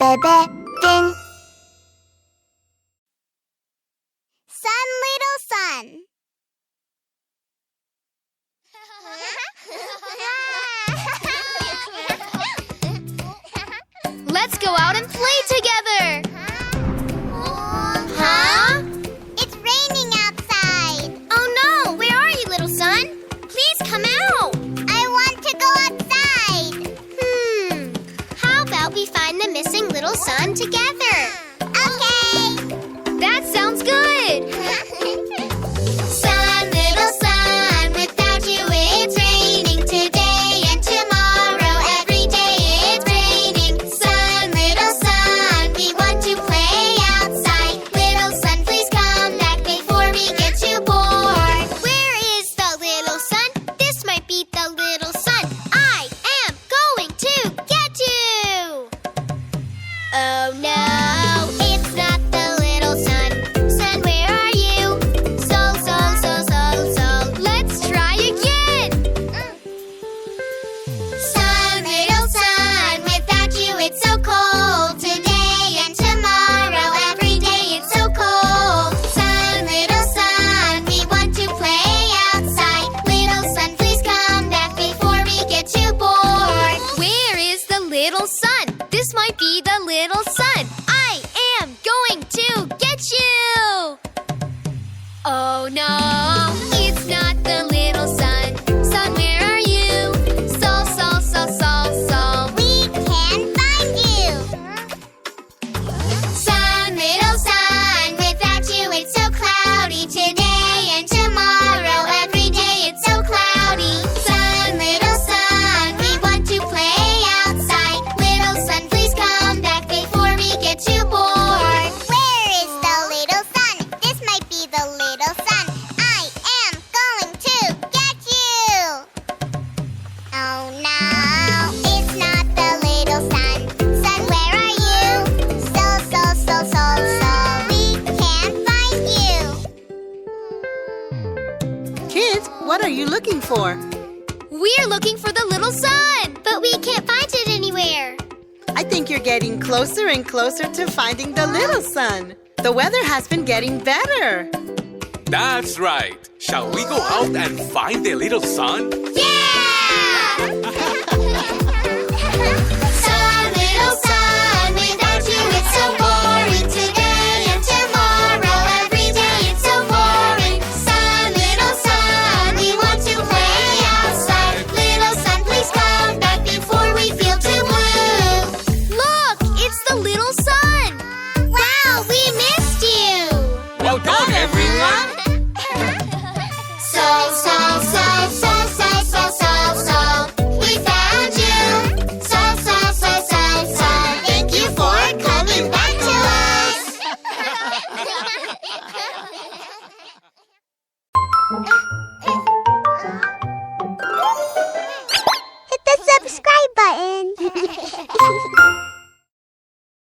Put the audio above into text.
bebe, fin. Sun, little sun. Let's go out and play together! Huh? It's raining outside. Oh no! Where are you, little sun? Please come out! I want to go outside. How about we find the missing little sun together? Okay. That sounds good! Sun, little sun, without you it's raining today and tomorrow. Every day it's raining. Sun, little sun, we want to play outside. Little sun, please come back before we get too bored. Where is the little sun? This might be the little sun. I am going to get you! Oh no, it's not the little sun. Sun, where are you? Sol, sol, sol, sol, sol. Let's try again! Sun, little sun, without you it's so cold. Today and tomorrow, every day it's so cold. Sun, little sun, we want to play outside. Little sun, please come back before we get too bored. Where is the little sun? This might be the little sun. I am going to get you! Oh no, it's not the little sun. Sun, where are you? Sol, sol, sol, sol, sol. We can find you. Sun, little sun, without you it's so cloudy. Today and tomorrow, every day it's so cloudy. Sun, little sun, we want to play outside. Little sun, please come back before we get too bored. Where is the little sun? This might be the little sun. I am going to get you. Oh no, it's not the little sun. Sun, where are you? Sol, sol, sol, sol, sol. We can't find you. Kids, what are you looking for? We're looking for the little sun, but we can't find it anywhere. I think you're getting closer and closer to finding the little sun. The weather has been getting better. That's right. Shall we go out and find the little sun? Yeah!